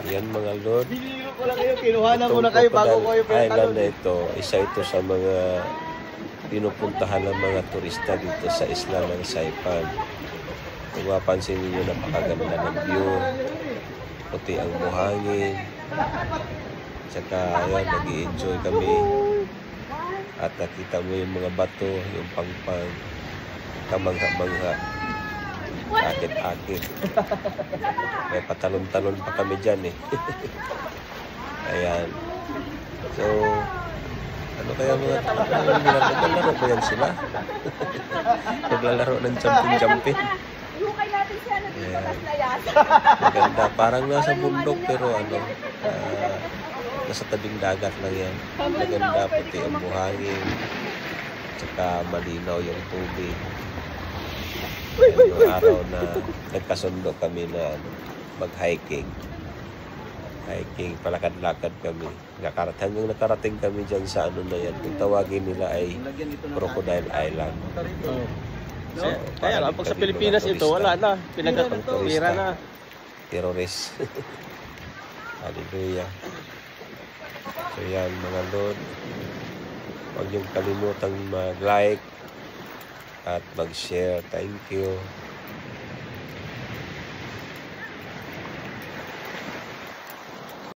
Yan mga Lord. Biniro ko lang kayo, kinuhanan ko Itong na kayo bago ko Crocodile kayo Island na pinatalo. ito, isa ito sa mga pinupuntahan ng mga turista dito sa isla ng Saipan. Kung mapansin niyo, napakaganda ng view, puti ang buhangin, tsaka ayan, nag-i-enjoy kami. At nakita mo yung mga bato, yung pangpang, kamangha-mangha, akit-akit. May patalon-talon pa kami dyan eh. Ayan. So, ano kaya mga naglalaro ba yan sila? Naglalaro ng jumping-jumping. Ihukay natin siya na dito Ayan. na yan. Maganda. Parang nasa bundok pero ano, nasa tabing dagat lang yan. Maganda, puti ang buhangin. Tsaka malinaw yung tubig. Ayan, yung araw na nagkasundo kami na ano, mag-hiking. Palakad-lakad kami. Hanggang nakarating kami dyan sa ano na yan. Kung tawagin nila ay Crocodile Island. No? Kaya lang, pag sa Pilipinas ito, wala na. Pinagkakapira na. Terrorist. Hallelujah. So yan mga Lord. Huwag niyong kalimutang mag-like at mag-share. Thank you.